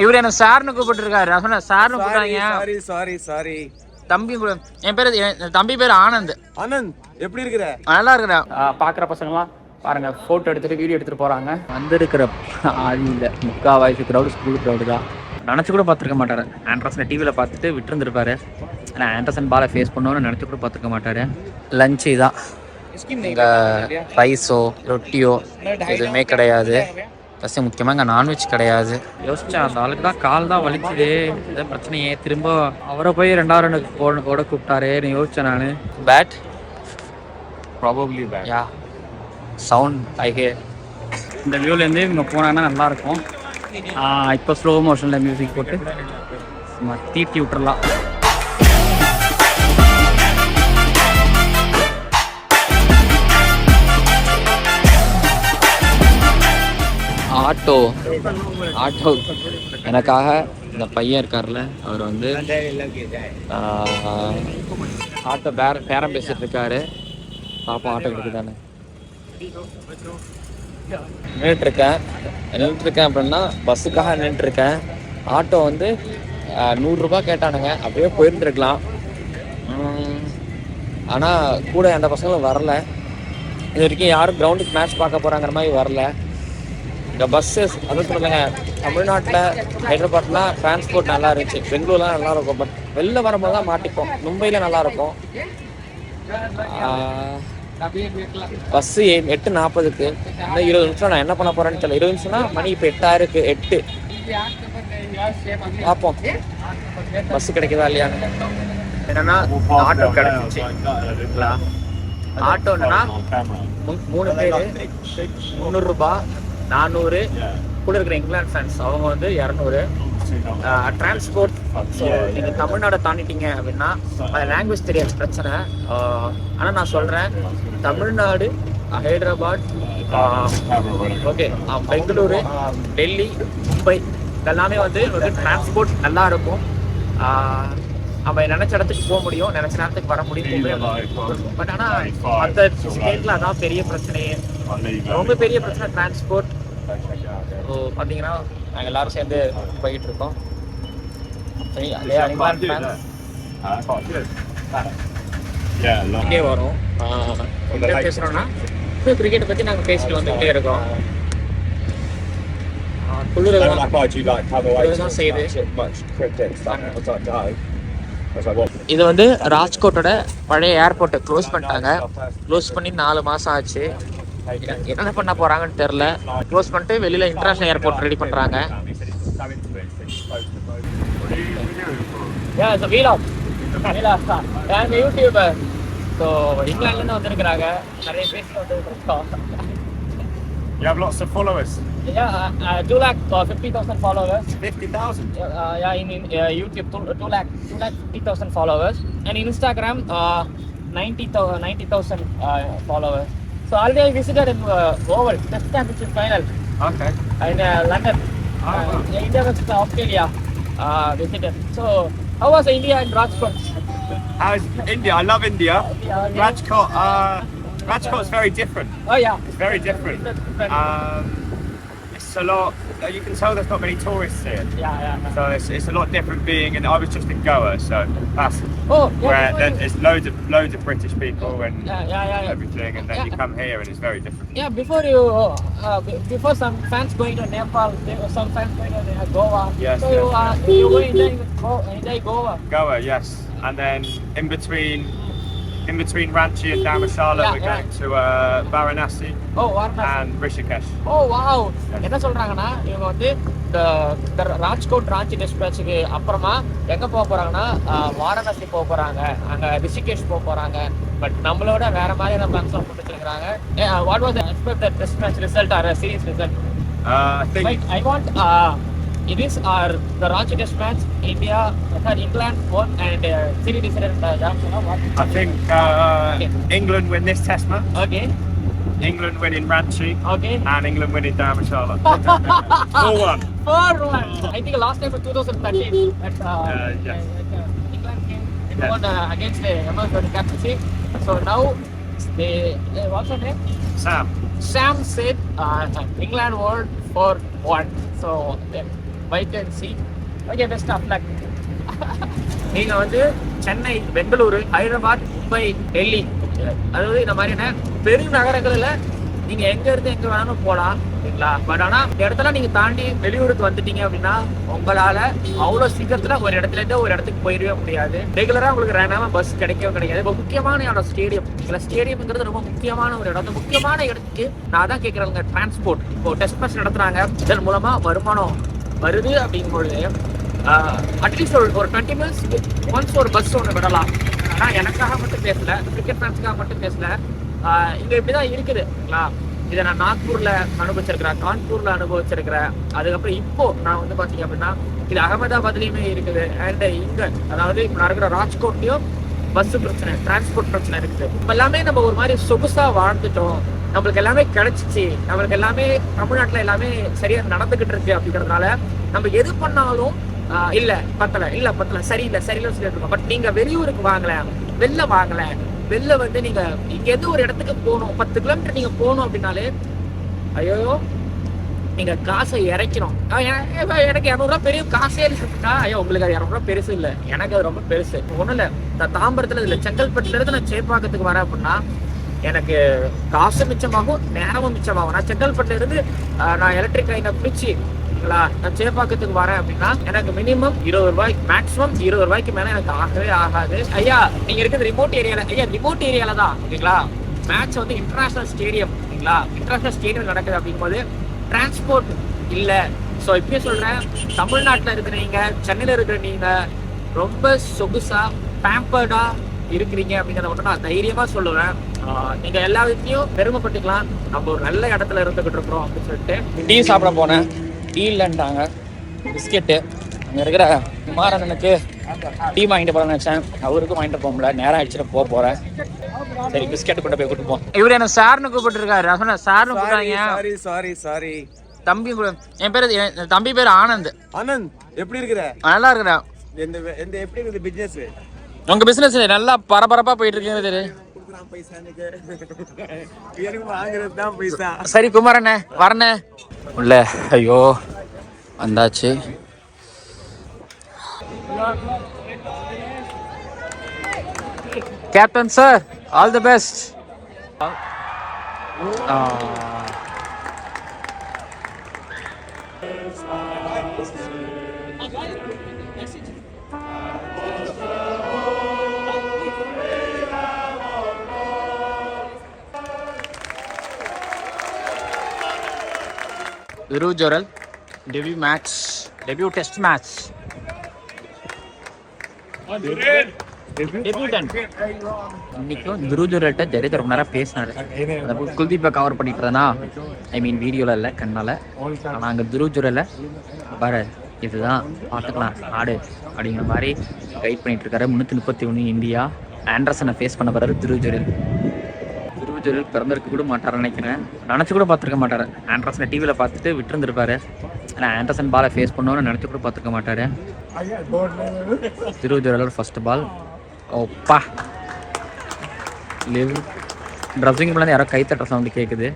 இவரு என்ன சார்னு கூப்பிட்டுருக்காரு. நான் சொன்னேன் சார்னு கூப்பிட்டாங்க. சாரி தம்பி என் பேரு, தம்பி பேர் ஆனந்த். எப்படி இருக்கிற? நல்லா இருக்கிறேன். பாக்குற பசங்களாம் பாருங்க, போட்டோ எடுத்துட்டு வீடியோ எடுத்துட்டு போறாங்க. வந்திருக்கிற ஆதியில் முக்கால்வாசி க்ரௌடு ஸ்கூல் க்ரௌடு தான். நினச்சி கூட பார்த்துருக்க மாட்டார். ஆண்டர்சனை டிவியில் பார்த்துட்டு விட்டுருந்துருப்பாரு. ஆனால் ஆண்டர்சன் பாலை ஃபேஸ் பண்ணோன்னு நினச்சி கூட பார்த்துருக்க மாட்டார். லஞ்சு தான். இங்கே ரைஸோ ரொட்டியோ எதுவுமே கிடையாது. ஃபஸ்ட்டு முக்கியமாக இங்கே நான்வெஜ் கிடையாது. யோசிச்சேன், அந்த ஆளுக்கு தான் கால் தான் வலிச்சுது, எதாவது பிரச்சனையே, திரும்ப அவரை போய் 2வது ரன்னுக்கு ஓட கூப்பிட்டாரேன்னு யோசித்தேன் நான். But probably bad yeah sound I hear. இந்த வியூலேருந்து இவங்க போனாங்கன்னா நல்லாயிருக்கும். இப்போ ஸ்லோ மோஷனில் மியூசிக் போட்டு தீட்டி விட்டுறலாம். ஆட்டோ எனக்காக இந்த பையன் இருக்கார்ல, அவர் வந்து ஆட்டோ பேரம் பேசிட்டு இருக்காரு. பாப்பா ஆட்டோ கிடைக்குதானே. நின்றுட்டுருக்கேன் அப்படின்னா பஸ்ஸுக்காக நின்றுட்டுருக்கேன். ஆட்டோ வந்து 100 ரூபா கேட்டானுங்க. அப்படியே போயிருந்துருக்கலாம். ஆனால் கூட எந்த பசங்களும் வரல. இது வரைக்கும் யாரும் கிரவுண்டுக்கு மேட்ச் பார்க்க போகிறாங்கிற மாதிரி வரல. இந்த பஸ்ஸஸ் அதுவும் சொல்லுங்க, தமிழ்நாட்டில் ஹைதராபாத்லாம் டிரான்ஸ்போர்ட் நல்லா இருந்துச்சு, பெங்களூர்லாம் நல்லா இருக்கும். பட் வெளில வரும்போது தான் மாட்டிப்போம். மும்பையில் நல்லாயிருக்கும். பஸ்ஸு 8:40க்கு இந்த 20 நிமிஷம் நான் என்ன பண்ண போகிறேன்னு தெரியல. 20 நிமிஷம்னா மணி இப்போ 8 பார்ப்போம் பஸ்ஸு கிடைக்குதா இல்லையான்னு. என்னன்னா ஆட்டோ கிடைச்சிச்சு. ஆட்டோன்னா 3 பேர் 300 ரூபா, 400. கூட இருக்கிற இங்கிலாந்து ஃபேன்ஸ் அவங்க வந்து 200. டிரான்ஸ்போர்ட். ஸோ நீங்கள் தமிழ்நாடை தாண்டிட்டீங்க அப்படின்னா அது லாங்குவேஜ் தெரியாது பிரச்சனை. ஆனால் நான் சொல்கிறேன், தமிழ்நாடு, ஹைதராபாத், ஓகே, பெங்களூரு, டெல்லி, மும்பை இதெல்லாமே வந்து டிரான்ஸ்போர்ட் நல்லா இருக்கும். நம்ம நினச்ச இடத்துக்கு போக முடியும், நினச்ச நேரத்துக்கு வர முடியும். பட் ஆனால் மற்ற ஸ்டேட்டில் அதான் பெரிய பிரச்சனையே. ரொம்ப பெரிய பிரச்சனை டிரான்ஸ்போர்ட். ஸோ பார்த்தீங்கன்னா நாங்கள் எல்லோரும் சேர்ந்து போய்கிட்டு இருக்கோம். இங்கே வரும் பேசுகிறோன்னா கிரிக்கெட்டை பற்றி நாங்கள் பேசிட்டு வந்துகிட்டே இருக்கோம். குளிர்தான் செய்யுது. இது வந்து ராஜ்கோட்டோட பழைய ஏர்போர்ட்டை க்ளோஸ் பண்ணிட்டாங்க. க்ளோஸ் பண்ணி 4 மாதம் ஆச்சு. என்ன பண்ண போறாங்கன்னு தெரியல. க்ளோஸ் பண்ணிட்டு வெளியில இன்டர்நேஷனல் ஏர்போர்ட் ரெடி பண்றாங்க. யூடியூபர். ஸோ இங்கிலாந்துல இருந்து வந்திருக்கிறாங்க. நிறைய பேர் வந்துருக்கோம். You have lots of followers. Yeah, 2,50,000 followers. 50,000. Yeah, in YouTube 2,50,000 followers, and Instagram 90,000 followers. So already I visited in Oval Test Championship final. Okay. In London. India versus Australia visited. So how was India and Rajkot? How's India? I love India. Rajkot. Rajkot's very different. Oh yeah. It's very different. It's a lot. You can tell there's not many tourists here. Yeah. So it's a lot different being in. I was just in Goa, so that's where there's loads of British people and everything, and then you come here and it's very different. Yeah, before some fans going to Nepal, there were some fans going to Goa. Yes. So you go enjoy Goa. Goa, yes, and then in between Ranchi and Dharamshala, we're going to Varanasi. And Rishikesh. Oh wow. என்ன சொல்றாங்கன்னா இவங்க வந்து இந்த ராஜ்கோட் ராஞ்சி டிஸ்பேட்சுக்கு அப்புறமா எங்க போக போறாங்கன்னா வாரணாசி போக போறாங்க, அங்க ரிஷிகேஷ் போக போறாங்க. பட் நம்மளோட வேற மாதிரியான பிளான்ஸ் எல்லாம் போட்டு வச்சிருக்காங்க. What was the expected test match result R series result? I want this are the Ranchi Test match. England won and series decided. I think England win this Test match. Okay. England win in Ranchi. Okay. And England win in Dharamshala. 4-1. 4-1. I think last time was 2013. Yes. England came won against the MS captaincy. So now what's her name? Sam. Sam said England won 4-1. So wait and see. Okay, best of luck. நீங்கள் வந்து சென்னை, பெங்களூரு, ஹைதராபாத், மும்பை, டெல்லி, அதாவது இந்த மாதிரியான பெருநகரங்களில் நீங்கள் எங்கேருந்து எங்கே வேணாலும் போகலாம், சரிங்களா? பட் ஆனால் இந்த இடத்துல நீங்கள் தாண்டி வெளியூருக்கு வந்துட்டீங்க அப்படின்னா உங்களால் அவ்வளோ சீக்கிரத்தில் ஒரு இடத்துலேருந்து ஒரு இடத்துக்கு போயிடவே முடியாது. ரெகுலராக உங்களுக்கு ரேண்டாக பஸ் கிடைக்கவே கிடைக்காது. இப்போ முக்கியமான இடம் ஸ்டேடியம். இல்லை, ஸ்டேடியம்ங்கிறது ரொம்ப முக்கியமான ஒரு இடம். அந்த முக்கியமான இடத்துக்கு நான் தான் கேட்குறவங்க டிரான்ஸ்போர்ட். இப்போ டெஸ்ட் மேட்ச் நடத்துகிறாங்க, இதன் மூலமாக வருமானம் வருது அப்படிங்கும்பொழுது அட்லீஸ்ட் ஒரு 20 minutes ஒன்ஸ் ஒரு பஸ் ஒன்று விடலாம். ஆனால் எனக்காக மட்டும் பேசல, கிரிக்கெட் ஃபேன்ஸுக்காக மட்டும் பேசல. இங்கே இப்படி தான் இருக்குதுங்களா? இதை நான் நாக்பூரில் அனுபவிச்சிருக்கிறேன், கான்பூரில் அனுபவிச்சிருக்கிறேன். அதுக்கப்புறம் இப்போ நான் வந்து பார்த்தீங்க அப்படின்னா இது அகமதாபாத்லேயுமே இருக்குது. அண்ட் இங்கே அதாவது இப்போ நான் இருக்கிற ராஜ்கோட்லேயும் பஸ்ஸு பிரச்சனை, டிரான்ஸ்போர்ட் பிரச்சனை இருக்குது. இப்போ எல்லாமே நம்ம ஒரு மாதிரி சொகுசாக வாழ்ந்துட்டோம், நம்மளுக்கு எல்லாமே கிடைச்சிச்சு, நம்மளுக்கு எல்லாமே தமிழ்நாட்டில் எல்லாமே சரியாக நடந்துக்கிட்டு இருக்கு. அப்படிங்கிறதுனால நம்ம எது பண்ணாலும் இல்லை பத்தலை சரியில்லை சொல்லிட்டு இருக்கோம். பட் நீங்கள் வெளியூருக்கு வாங்கல, வெளில வந்து நீங்க இங்கேருந்து ஒரு இடத்துக்கு போகணும், 10 கிலோமீட்டர் நீங்க போகணும் அப்படின்னாலே ஐயோ நீங்க காசை இறைக்கணும். எனக்கு 200 பெரிய காசே இல்லைன்னா ஐயோ உங்களுக்கு அது 200 பெருசு இல்லை, எனக்கு அது ரொம்ப பெருசு. ஒன்றும் இல்லை, தாம்பரத்தில் இல்லை செங்கல்பட்டுல இருந்து நான் சேப்பாக்கத்துக்கு வரேன் அப்படின்னா எனக்கு காசு மிச்சமாகும், நேரமும் மிச்சமாகும். நான் செங்கல்பட்டுல இருந்து நான் எலக்ட்ரிக் லைனை பிடிச்சி நான் சேப்பாக்கத்துக்கு வரேன் அப்படின்னா எனக்கு மினிமம் 20 ரூபாய், மேக்ஸிமம் 20 ரூபாய்க்கு மேல எனக்கு ஆகவே ஆகாது. ஐயா நீங்க இருக்கிறது ரிமோட் ஏரியால, ஐயா ரிமோட் ஏரியால தான் ஓகேங்களா. மேட்ச் வந்து இன்டர்நேஷனல் ஸ்டேடியம் ஓகேங்களா, இன்டர்நேஷனல் ஸ்டேடியம் நடக்குது அப்படிங்கும்போது டிரான்ஸ்போர்ட் இல்லை. ஸோ இப்பயே சொல்றேன், தமிழ்நாட்டில் இருக்கிற நீங்க, சென்னையில் இருக்கிற நீங்க ரொம்ப சொகுசா பேம்பர்டா இருக்கிறீங்க அப்படிங்கிறத மட்டும் நான் தைரியமா சொல்லுவேன். நீங்க எல்லா விஷயத்தையும் பெருமைப்பட்டுக்கலாம். நம்ம ஒரு நல்ல இடத்துல இருந்துகிட்டு இருக்கிறோம் அப்படின்னு சொல்லிட்டு டீ சாப்பிட போனேன், டீ இல்லைன்ட்டாங்க. பிஸ்கெட்டு அங்கே இருக்கிற குமாரண்ணனுக்கு டீ வாங்கிட்டு போகிறேன்னு நினச்சேன், அவருக்கும் வாங்கிட்டு போக முடியல, நேரம் ஆயிடுச்சுட்டு போக போகிறேன். சரி பிஸ்கெட்டு கொண்டு போய் கூப்பிட்டு போவோம். இவர் என்ன சார்னு கூப்பிட்டுருக்காரு, நான் சொன்னேன் சார்னு கூப்பிட்டாங்க. சாரி தம்பி, என் பேர் தம்பி பேர் ஆனந்த். ஆனந்த் எப்படி இருக்கிற? நல்லா இருக்கிறேன். எந்த எப்படி இருக்குது பிசினஸ்? உங்க பிசினஸ் நல்லா பரபரப்பா போயிட்டு இருக்கு. சரி குமாரண்ணே வரண்ணே உள்ள. ஐயோ வந்தாச்சு. Captain sir all the best. Dhruv Jurel debut test match. இன்னைக்கும் Dhruv Jurel ஜெயலலிதா ரொம்ப நேரம் பேசினாரு. குல்தீப்பை கவர் பண்ணிட்டு இருந்தேன்னா, ஐ மீன் வீடியோல இல்லை கண்ணால. ஆனால் அங்கே Dhruv Jurel பாரு இதுதான் பார்த்துக்கலாம் ஆடு அப்படிங்கிற மாதிரி கைட் பண்ணிட்டு இருக்காரு. 331 இந்தியா ஆண்டர்சனை ஃபேஸ் பண்ண போறாரு Dhruv Jurel. பிறந்திருக்க கூட மாட்டார் நினைக்கிறேன், நினச்சி கூட பார்த்துருக்க மாட்டார். ஆண்டர்சனை டிவியில் பார்த்துட்டு விட்டுருந்துருப்பாரு. ஆனால் ஆண்டர்சன் பாலை ஃபேஸ் பண்ணோன்னு நினச்சி கூட பார்த்துருக்க மாட்டார். Dhruv Jurel first ball. ஓப்பா லிவ் ட்ரெஸ்ஸிங் ரூம்ல யாரோ கைத்தட்டுற சவுண்டு கேட்குது.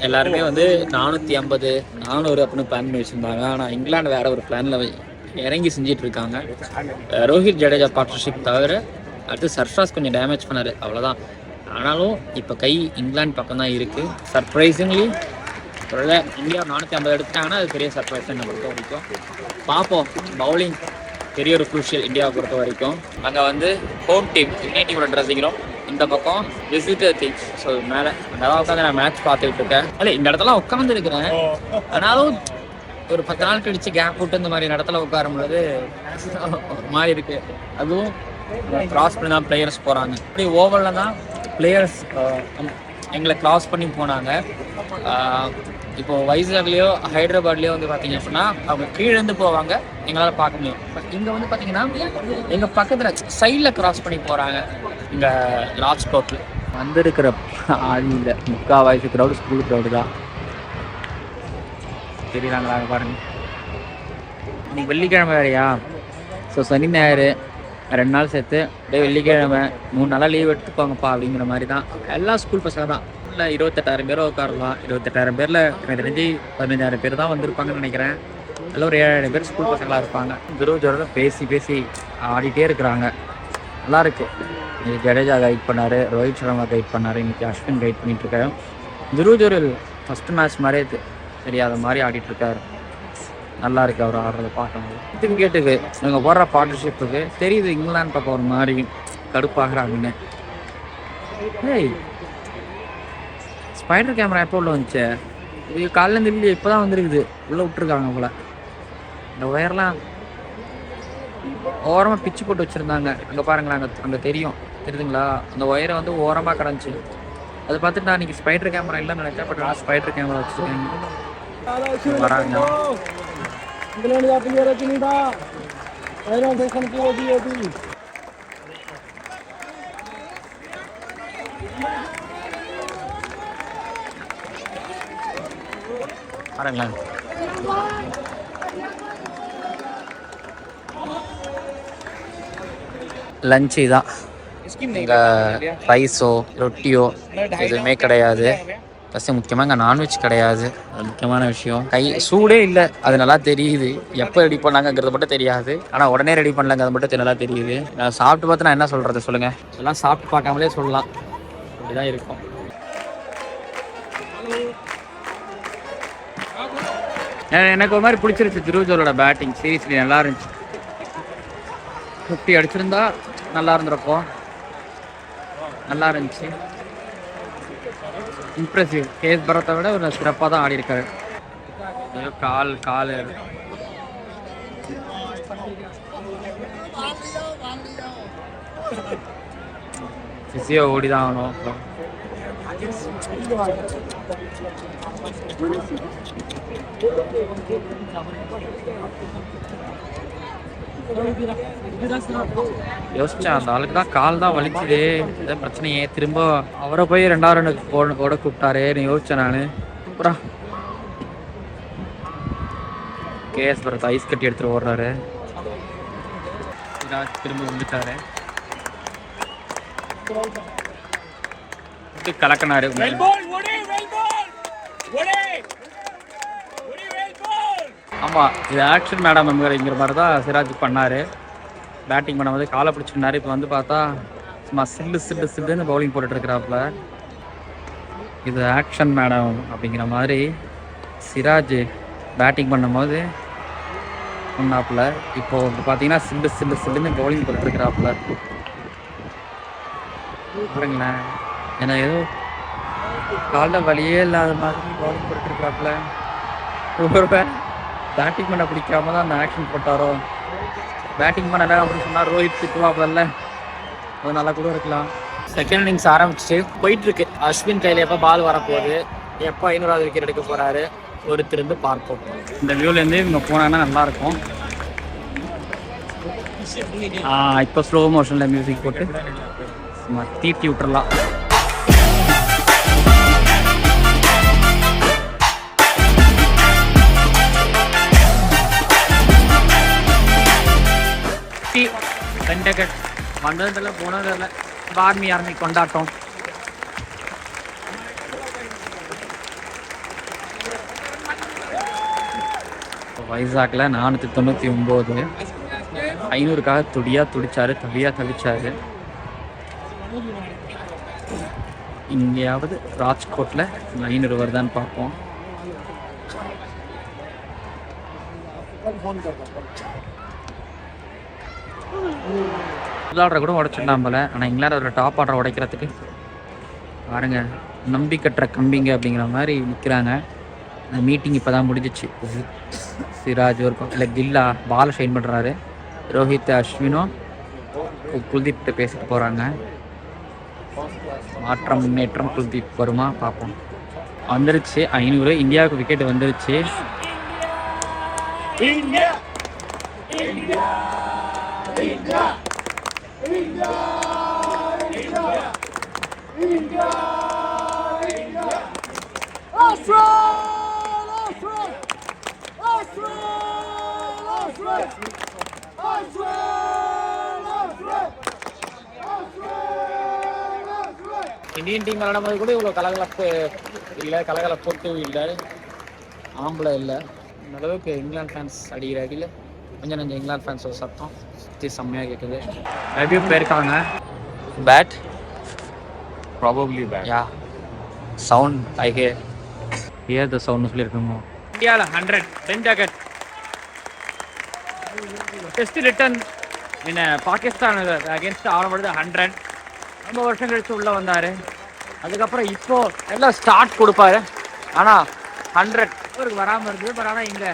எல்லாருமே வந்து 450 400 அப்படின்னு பிளான் பண்ணி வச்சுருந்தாங்க. ஆனால் இங்கிலாந்து வேற ஒரு பிளானில் இறங்கி செஞ்சிட்டு இருக்காங்க. ரோஹித் ஜடேஜா பார்ட்னர்ஷிப் தவிர அடுத்து சர்ஃப்ராஸ் கொஞ்சம் டேமேஜ் பண்ணார், அவ்வளோதான். ஆனாலும் இப்போ கை இங்கிலாந்து பக்கம் தான் இருக்குது. சர்ப்ரைசிங்லி ஒருவேளை இந்தியா 450 எடுத்துட்டாங்கன்னா அது பெரிய சர்ப்ரைஸ் என்னை பொறுத்த வரைக்கும். பார்ப்போம். பவுலிங் பெரிய ஒரு குரூஷியல் இந்தியாவை பொறுத்த வரைக்கும். அங்கே வந்து ஹோம் டீம் இந்தியன் டீமோட ட்ரெஸ்ஸிங் ரூம், இந்த பக்கம் விசிட்டர் டீம். ஸோ மேலே அங்கே உட்காந்து நான் மேட்ச் பார்த்துக்கிட்டு இருக்கேன். இல்லை இந்த இடத்துல உட்காந்து இருக்கிறேன், ஆனாலும் ஒரு 10 நாள் கழிச்சு கேப் விட்டு இந்த மாதிரி இடத்துல உட்காரும்போது ஒரு மாதிரி இருக்கு. அதுவும் கிராஸ் பண்ணி தான் பிளேயர்ஸ் போகிறாங்க. இப்படி ஓவரில் தான் பிளேயர்ஸ் எங்களை கிராஸ் பண்ணி போனாங்க. இப்போ வைசாக்லேயோ ஹைதராபாத்லேயோ வந்து பார்த்தீங்க அப்படின்னா அவங்க கீழேருந்து போவாங்க, எங்களால் பார்க்க முடியும். பட் இங்கே வந்து பார்த்தீங்கன்னா எங்கள் பக்கத்தில் சைடில் கிராஸ் பண்ணி போகிறாங்க. இங்கே ராஜ்கோட்டில் வந்திருக்கிற ஆதியில் 3/4 க்ரௌடு ஸ்கூல் க்ரௌடு தான் தெரியுறாங்களா பாருங்க. இன்னைக்கு வெள்ளிக்கிழமை வேறையா, ஸோ சனி ஞாயிறு 2 நாள் சேர்த்து அப்படியே வெள்ளிக்கிழமை 3 நாளாக லீவ் எடுத்துக்கோங்கப்பா அப்படிங்கிற மாதிரி தான். எல்லாம் ஸ்கூல் பசங்க தான். இல்லை 28,000 பேர் உட்காரலாம். 28,000 பேரில் எனக்கு தெரிஞ்சு 15,000 பேர் தான் வந்திருப்பாங்கன்னு நினைக்கிறேன். அதில் ஒரு 7,000 பேர் ஸ்கூல் பசங்களாக இருப்பாங்க. துருவ பேசி ஆடிட்டே இருக்கிறாங்க. நல்லாயிருக்கு. இன்னைக்கு ஜடேஜா கைட் பண்ணார், ரோஹித் சர்மா கைட் பண்ணார், இன்றைக்கி அஸ்வின் கைட் பண்ணிட்டுருக்காரு. துருவ் ஃபஸ்ட்டு மேட்ச் மாதிரியே தெரியாத மாதிரி ஆடிட்டுருக்காரு. நல்லா இருக்குது அவர் ஆடுறத பார்க்கும்போது. கிரிக்கெட்டுக்கு இவங்க போடுற பார்ட்னர்ஷிப்புக்கு தெரியுது இங்கிலாந்து பக்கம் ஒரு மாதிரி கடுப்பாகிறாங்கன்னு. ஏய், ஸ்பைடர் கேமரா எப்போ உள்ள வந்துச்சு? இது காலையிலேருந்து இல்லையே, இப்போ தான் வந்துருக்குது. உள்ளே விட்டுருக்காங்க போல். இந்த ஒயர்லாம் ஓரமாக பிச்சு போட்டு வச்சுருந்தாங்க. அங்கே பாருங்களேன், அங்கே தெரியுதுங்களா? அந்த ஒயரை வந்து ஓரமாக கிடந்துச்சு. அதை பார்த்துட்டு நான் இன்றைக்கி ஸ்பைடர் கேமரா இல்லைன்னு நினைச்சேன். பட் ஆனால் ஸ்பைடர் கேமரா வச்சுருக்காங்க. வராங்க. इंग्लैंड का प्लेयर है कि नहीं था? पहले सेशन की होती है। பாருங்களேன், லஞ்ச் இதான். இங்கே ரைஸோ ரொட்டியோ எதுவுமே கிடையாது. ப்ளஸ் முக்கியமாக இங்கே நான்வெஜ் கிடையாது. அது முக்கியமான விஷயம். சூடே இல்லை, அது நல்லா தெரியுது. எப்போ ரெடி பண்ணாங்கிறது மட்டும் தெரியாது. ஆனால் உடனே ரெடி பண்ணலங்க, அது மட்டும் நல்லா தெரியுது. நான் சாப்பிட்டு பார்த்து நான் என்ன சொல்கிறது சொல்லுங்கள். இதெல்லாம் சாப்பிட்டு பார்க்காமலே சொல்லலாம். அப்படிதான் இருக்கும். எனக்கு ஒரு மாதிரி பிடிச்சிருச்சு துருவ் பேட்டிங். சீரியஸ்லி நல்லா இருந்துச்சு. 50 அடிச்சிருந்தா நல்லா இருந்திருக்கும். நல்லா இருந்துச்சு. இம்ப்ரெசிவ். கேஸ் பரத்தை விட ஒரு சிறப்பாக தான் ஆடி இருக்காரு. கால் பிஸியோ ஓடி தான் ஆகணும். அப்புறம் யோசிச்சேன், அந்த ஆளுக்கு தான் கால் தான் வலிச்சுது, இதான் பிரச்சனையே. திரும்ப அவரை போய் 2வது ரன்னுக்கு கூட கூப்பிட்டாரேன்னு யோசிச்சேன் நான். அப்புறம் கேஎஸ் பரத் ஐஸ் கட்டி எடுத்துட்டு ஓடுறாரு. திரும்ப வந்துட்டாரு, கலக்கினாரு. ஆமாம், இது ஆக்ஷன் மேடம் என்கிற மாதிரி தான் சிராஜ் பண்ணார். பேட்டிங் பண்ணும்போது காலை பிடிச்சிருந்தாரு. இப்போ வந்து பார்த்தா சும்மா சில்லுன்னு பவுலிங் போட்டுட்ருக்கிறாப்புல. இது ஆக்ஷன் மேடம் அப்படிங்கிற மாதிரி சிராஜ் பேட்டிங் பண்ணும்போது சொன்னாப்புல. இப்போ பார்த்தீங்கன்னா சில்லுன்னு பவுலிங் போட்டுட்ருக்கிறாப்புல. பாருங்களேன், ஏன்னா ஏதோ காலில் வலியே இல்லாத மாதிரி பவுலிங் போட்டுட்ருக்கிறாப்புல. ஒரு பேட்டிங் பண்ண பிடிக்காம தான் அந்த ஆக்ஷன் போட்டாரோ. பேட்டிங் பண்ணல அப்படின்னு சொன்னால் ரோஹித் திட்டுவாப்பில்ல, அது நல்லா கூட இருக்கலாம். செகண்ட் இன்னிங்ஸ் ஆரம்பிச்சு போயிட்டுருக்கு. அஸ்வின் கையில் எப்போ பால் வரப்போகுது, எப்போ 500வது விக்கெட் எடுக்க போகிறாரு, ஒருத்திருந்து பார்ப்போம். இந்த வியூலேருந்து இவங்க போனாங்கன்னா நல்லாயிருக்கும். இப்போ ஸ்லோ மோஷனில் மியூசிக் போட்டு தீட்டி விட்டுறலாம். வந்ததில்ல போனதில்லை. ஆர்மி கொண்டாட்டம். வைசாக்ல 499 500க்காக துடிச்சாரு. இங்கேயாவது ராஜ்கோட்டில் 500 வருதான்னு பார்ப்போம். ஆர்டரை கூட உடைச்சிடலாம் போல. ஆனால் இங்கிலாந்து ஒரு டாப் ஆர்டரை உடைக்கிறதுக்கு பாருங்க, நம்பி கட்டுற கம்பிங்க அப்படிங்கிற மாதிரி நிற்கிறாங்க. அந்த மீட்டிங் இப்போ தான் முடிஞ்சிச்சு. சிராஜ் ஒரு இல்லை கில்லா பால் ஷைன் பண்ணுறாரு. ரோஹித் அஸ்வினும் குல்தீப் பேசிட்டு போகிறாங்க. மாற்றம் முன்னேற்றம் குல்தீப் வருமா பார்ப்போம். வந்துருச்சு 500. இந்தியாவுக்கு விக்கெட் வந்துருச்சு. இந்தியன் டீம் விளையாடும் போது கூட இவ்வளோ கலகலப்பு இல்லை, கலகலப்பு இல்லை, ஆம்பளை இல்லை. இந்த அளவுக்கு இங்கிலாந்து ஃபேன்ஸ் அடிக்கிற அடியில் கொஞ்சம் நஞ்சம் இங்கிலாந்து ஃபேன்ஸ் ஒரு சத்தம் சுற்றி செம்மையாக கேட்குது. நிறைய போயிருக்காங்க. Bad Probably bad. Yeah sound I hear the sound சொல்லியிருக்கோங்க. இந்தியாவில் 100 பென் ஜாக்கெட் டெஸ்ட் ரிட்டர்ன் என்ன பாகிஸ்தான் அகேன்ஸ்ட் ஆடும்பொழுது 100 ரொம்ப வருஷம் கழிச்சு உள்ளே வந்தார். அதுக்கப்புறம் இப்போ எல்லாம் ஸ்டார்ட் கொடுப்பாரு. ஆனால் 100 இவருக்கு வராமல் இருக்குது. பட் ஆனால் இங்கே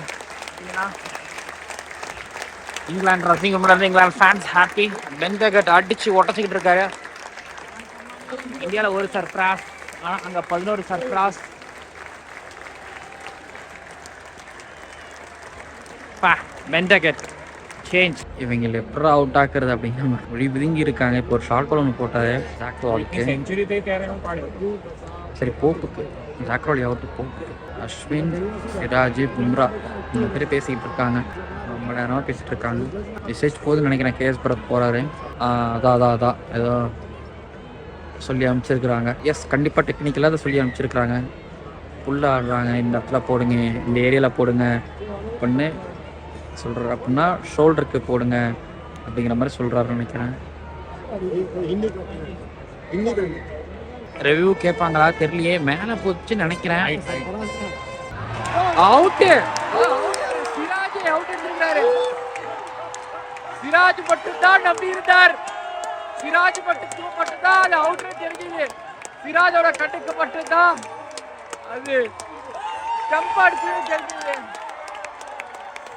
இங்கிலாந்து ரசிங் முன்னாடி England fans happy. Ben jacket அடித்து ஒட்டச்சிக்கிட்டு இருக்காரு. இந்தியாவில் ஒரு சர்ப்ராஸ், ஆனால் அங்கே 11 சர்ப்ராஸ். Pen jacket change. இவங்க எப்படா அவுட் ஆக்குறது அப்படிங்கிற மொழி விதுங்கி இருக்காங்க. இப்போ ஒரு ஷார்ட் பால் ஒன்று போட்டாரு ஜாக்ரோலுக்கு. சரி போப்புக்கு ஜாக்ரோலி அவுட்டு போப்புக்கு. அஸ்வின், சிராஜ், பும்ரா 3 பேர் பேசிக்கிட்டு இருக்காங்க. ரொம்ப நேரமாக பேசிகிட்டு இருக்காங்க. மெசேஜ் போகுதுன்னு நினைக்கிறேன். கேஎஸ் பரத் போகிறாரு. அதான் ஏதோ சொல்லி அனுப்பிச்சிருக்கிறாங்க. எஸ் கண்டிப்பாக டெக்னிக்கலாக அதை சொல்லி அனுப்பிச்சிருக்கிறாங்க. ஃபுல்லாக ஆடுறாங்க, இந்த இடத்துல போடுங்க, இந்த ஏரியாவில் போடுங்க அப்படின்னு சொல்கிறார். அப்படின்னா ஷோல்டருக்கு போடுங்க அப்படிங்கிற மாதிரி சொல்கிறாருன்னு நினைக்கிறேன். ரிவ்யூ கேட்பாங்களா தெரியலையே. மேலே போச்சுன்னு நினைக்கிறேன். அவுட்டு சிராஜ் அவுட் எடுத்துக்கிறாரு. சிராஜ் மட்டும்தான் நம்பி இருந்தார். சிராஜ் மட்டும்தான் அது அவுட் தெரிஞ்சது. சிராஜோட கட்டுக்கு மட்டும்தான் அது ஸ்டம்ப் அடிச்சு தெரிஞ்சது.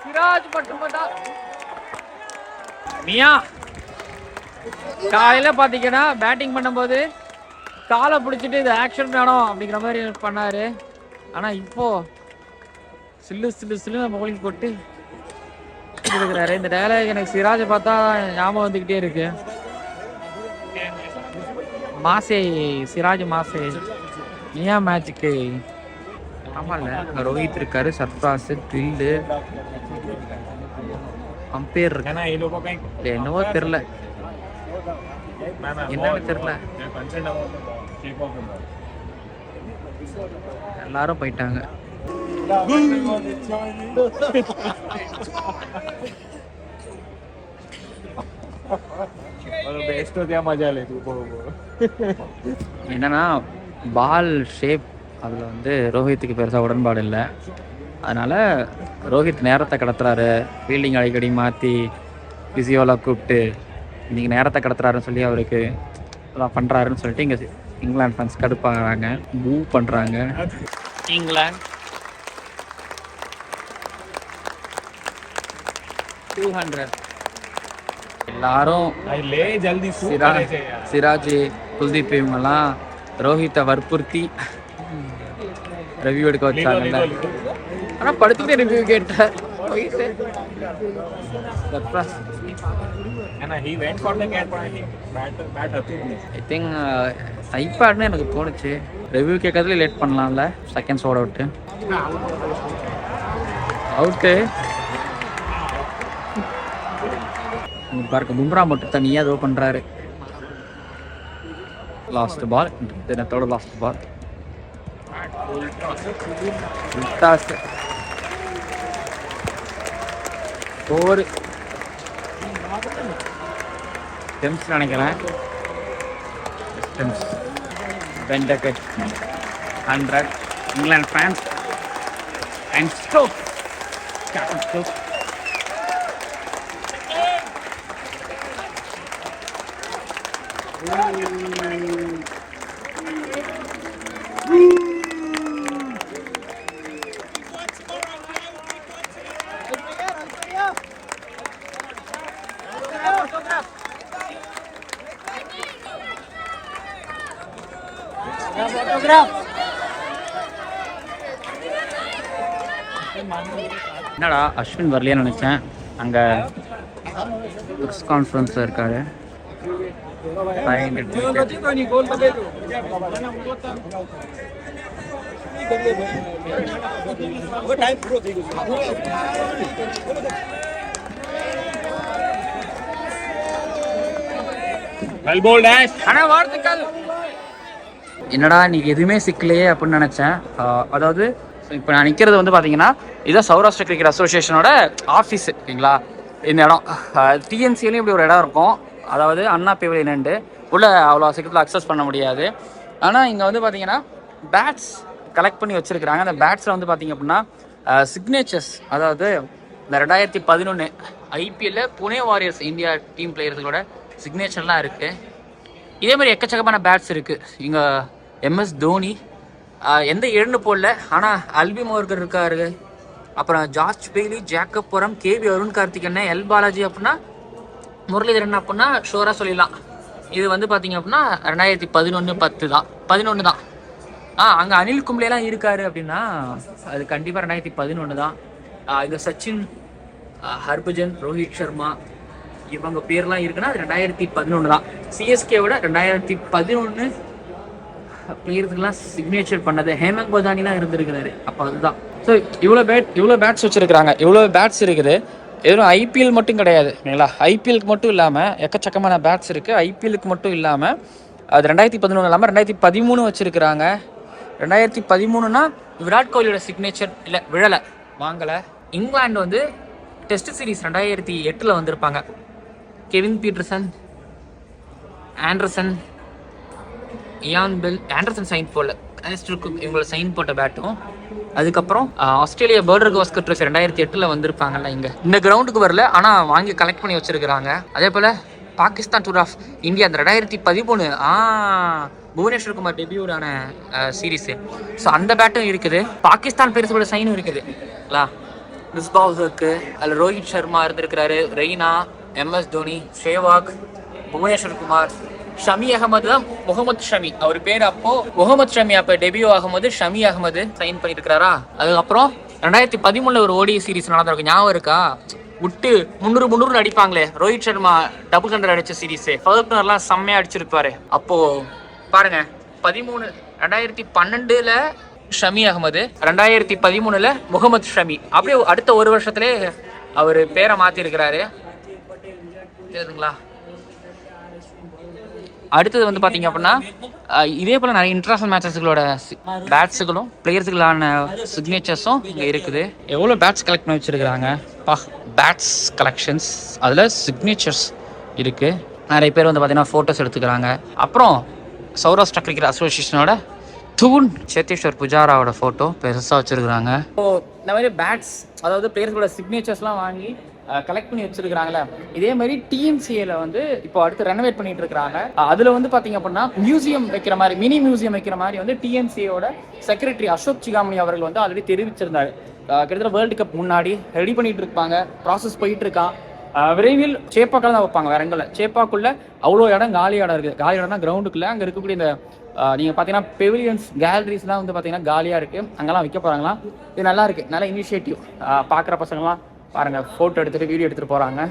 சிராஜ் மட்டும்தான். மியா காலையில் பார்த்தீங்கன்னா பேட்டிங் பண்ணும்போது காலை பிடிச்சிட்டு இது ஆக்ஷன் வேணும் அப்படிங்கிற மாதிரி பண்ணார். ஆனால் இப்போ சில்லு மொழி போட்டு இருக்கிறாரு. இந்த டயலாக் எனக்கு சிராஜை பார்த்தா ஞாபகம் வந்துக்கிட்டே இருக்கு. மாசே சிராஜ் மாசே மியா மேட்சுக்கு. ஆமாம்ல ரோஹித் இருக்காரு, சர்ஃப்ராஸ், ட்ரில்லு, அம்பேர் இருக்கு. என்னவோ தெரில, என்னன்னு தெரில, எல்லாரும் போயிட்டாங்க. என்னன்னா பால் ஷேப் அதில் வந்து ரோஹித்துக்கு பெருசாக உடன்பாடு இல்லை. அதனால் ரோஹித் நேரத்தை கடத்துறாரு. ஃபீல்டிங் அடிக்கடி மாற்றி ஃபிசியோவில் கூப்பிட்டு இன்றைக்கி நேரத்தை கடத்துறாருன்னு சொல்லி அவருக்கு எல்லாம் பண்ணுறாருன்னு சொல்லிட்டு இங்கே இங்கிலாந்து ஃபேன்ஸ் கடுப்பாகிறாங்க, மூவ் பண்ணுறாங்க. இங்கிலாந்து 200 எல்லாரும் சிராஜ், குல்தீப் இவங்கெல்லாம் ரோஹித்தை வற்புறுத்தி ரிவ்யூ எடுக்க வச்சாங்கல்ல. ஆனால் படுத்துக்கிட்டே ரிவ்யூ கேட்டார். ஐ திங்க் ஐபேட்னு எனக்கு தோணுச்சு. ரிவ்யூ கேட்கறதுல லேட் பண்ணலாம்ல. செகண்ட்ஸ் ஓட விட்டு அவுட்டு. பாருங்க பும்ரா மட்டும் தனியாக ஏதோ பண்ணுறாரு. லாஸ்ட் பால், தினத்தோட லாஸ்ட் பால். ஒரு டெம்ஸ் நினைக்கிறேன். பென் ஜாக்கெட் 100 இங்கிலாந்து ஃபேன்ஸ் அண்ட் ஸ்டோக். என்னடா அஸ்வின் வரலையான்னு நினைச்சேன். அங்கே ப்ரெஸ் கான்ஃபரன்ஸில் இருக்காரு. Well bowled, Ash. அண்ணா வாழ்த்துக்கள். என்னடா நீ எதுவுமே சிக்கலையே அப்படின்னு நினச்சேன். அதாவது இப்போ நான் நிற்கிறது வந்து பார்த்தீங்கன்னா இதுதான் சௌராஷ்டிரா கிரிக்கெட் அசோசியேஷனோட ஆஃபீஸு ஓகேங்களா. இந்த இடம் டிஎன்சிலையும் இப்படி ஒரு இடம் இருக்கும், அதாவது அண்ணா பெவிலியன் உள்ள அவ்வளோ சீக்கிரத்தில் அக்சஸ் பண்ண முடியாது. ஆனால் இங்கே வந்து பார்த்தீங்கன்னா பேட்ஸ் கலெக்ட் பண்ணி வச்சுருக்கிறாங்க. அந்த பேட்ஸில் வந்து பார்த்தீங்க அப்படின்னா சிக்னேச்சர்ஸ், அதாவது இந்த 2011 ஐபிஎல்ல புனே வாரியர்ஸ் இந்தியா டீம் பிளேயர்ஸோட சிக்னேச்சர்லாம் இருக்குது. இதே மாதிரி எக்கச்சக்கமான பேட்ஸ் இருக்குது. இங்கே எம்எஸ் தோனி எந்த 7 போடல, ஆனால் அல்பி மோர்கர் இருக்காரு, அப்புறம் ஜார்ஜ் பெய்லி, ஜேக்கப் புரம், கேவி அருண் கார்த்திகன், எல் பாலாஜி அப்படின்னா முரளிதரன் அப்படின்னா ஷோராக சொல்லிடலாம். இது வந்து பார்த்தீங்க அப்படின்னா 2011 தான் 11 தான். அங்கே அனில் கும்ப்ளேலாம் இருக்காரு அப்படின்னா அது கண்டிப்பாக 2011 தான். இங்கே சச்சின், ஹர்பஜன், ரோஹித் சர்மா இவங்க பேர்லாம் இருக்குன்னா அது 2011 தான். சிஎஸ்கேவோட 2011 பிளேயர்ஸுக்கெல்லாம் சிக்னேச்சர் பண்ணது ஹேமந்த் பதானிலாம் இருந்திருக்கிறாரு. அப்போ அதுதான். ஸோ இவ்வளோ பேட்ஸ் வச்சுருக்கிறாங்க, இவ்வளோ பேட்ஸ் இருக்குது. எதுவும் ஐபிஎல் மட்டும் கிடையாது இல்லைங்களா, ஐபிஎலுக்கு மட்டும் இல்லாமல் எக்கச்சக்கமான பேட்ஸ் இருக்குது. ஐபிஎலுக்கு மட்டும் இல்லாமல் அது 2011 இல்லாமல் 2013 வச்சுருக்கிறாங்க. 2013னா விராட் கோலியோட சிக்னேச்சர் இல்லை விழலை, வாங்கலை. இங்கிலாந்து வந்து டெஸ்ட் சீரீஸ் 2008 வந்திருப்பாங்க. Kevin Pietersen, Anderson, Ian Bell, Anderson sign போடல, இவங்களை சைன் போட்ட பேட்டும். அதுக்கப்புறம் ஆஸ்திரேலியா பார்டர் கவாஸ்கர் ட்ரோஃபி 2008 வந்திருப்பாங்கல்ல, இங்கே இந்த கிரவுண்டுக்கு வரல, ஆனால் வாங்கி கலெக்ட் பண்ணி வச்சுருக்கிறாங்க. அதே போல் பாகிஸ்தான் டூர் ஆஃப் இந்தியா அந்த 2013 புவனேஸ்வர் குமார் டெபியூடான சீரீஸு. ஸோ அந்த பேட்டும் இருக்குது. பாகிஸ்தான் பேர்ஸோட சைனும் இருக்குதுங்களா. மிஸ்பால் இருக்கு, அதில் ரோஹித் சர்மா இருந்திருக்கிறாரு, ரெய்னா, எம்எஸ் தோனி, ஷேவாக், புவனேஸ்வர் குமார், ஷமி அகமது தான் முகமது ஷமி அவர் பேர். அப்போ முகமது ஷமி அப்போ டெபியூ ஆகும்போது ஷமி அகமது சைன் பண்ணியிருக்கிறாரா. அதுக்கப்புறம் 2013 ஒரு ஓடி சீரீஸ் நடந்திருக்கு, ஞாபகம் இருக்கா? விட்டு 300 அடிப்பாங்களே, ரோஹித் சர்மா டபுள் 100 அடிச்ச சீரீஸ், ஃபர்க்னர்லாம் செம்மையா அடிச்சிருப்பாரு. அப்போ பாருங்க 2012 ஷமி அகமது, 2013 முகமது ஷமி, அப்படியே அடுத்த ஒரு வருஷத்துலேயே அவர் பேரை மாற்றிருக்கிறாரு. தெரியுதுங்களா? அடுத்தது வந்து பார்த்தீங்க அப்படின்னா இதே போல் நிறைய இன்டர்நேஷனல் மேட்சஸ்களோட பேட்ஸுகளும் பிளேயர்ஸுகளான சிக்னேச்சர்ஸும் இங்கே இருக்குது. எவ்வளோ பேட்ஸ் கலெக்ட் பண்ணி வச்சுருக்கிறாங்க பேட்ஸ் கலெக்ஷன்ஸ், அதில் சிக்னேச்சர்ஸ் இருக்குது. நிறைய பேர் வந்து பார்த்தீங்கன்னா ஃபோட்டோஸ் எடுத்துக்கிறாங்க. அப்புறம் சௌராஷ்டிரா கிரிக்கெட் அசோசியேஷனோட தூண் சேத்தேஸ்வர் புஜாராவோட ஃபோட்டோ பெருசாக வச்சுருக்குறாங்க. ஸோ இந்த மாதிரி பேட்ஸ், அதாவது பிளேயர்ஸோட சிக்னேச்சர்ஸ்லாம் வாங்கி கலெக்ட் பண்ணி வச்சிருக்காங்களே, இதே மாதிரி டிஎன்சிஏல வந்து இப்போ அடுத்து ரெனோவேட் பண்ணிட்டு இருக்காங்க. அதுல வந்து பாத்தீங்க அப்படின்னா மியூசியம் வைக்கிற மாதிரி, மினி மியூசியம் வைக்கிற மாதிரி வந்து டிஎன்சிஏயோட செக்ரட்டரி அசோக் சிகாமணி அவர்கள் வந்து ஆல்ரெடி தெரிவிச்சிருந்தாரு. கிட்டத்தட்ட வேர்ல்டு கப் முன்னாடி ரெடி பண்ணிட்டு இருப்பாங்க, ப்ராசஸ் போயிட்டு இருக்கான். விரைவில் சேப்பாக்கில் தான் வைப்பாங்க, வேற எங்கல்ல. சேப்பாக்குள்ள அவ்வளோ இடம் காலி இடம் இருக்குது. காலி இடம்னா கிரவுண்டுக்குள்ள அங்கே இருக்கக்கூடிய இந்த நீங்கள் பார்த்தீங்கன்னா பெவிலியன்ஸ், கேலரிஸ்லாம் வந்து பார்த்தீங்கன்னா காலியாக இருக்குது, அங்கெல்லாம் வைக்க போகிறாங்களாம். இது நல்லா இருக்குது, நல்ல இனிஷியேட்டிவ். பார்க்குற பசங்களாம் பாருங்கள், ஃபோட்டோ எடுத்துகிட்டு வீடியோ எடுத்துகிட்டு போகிறாங்க.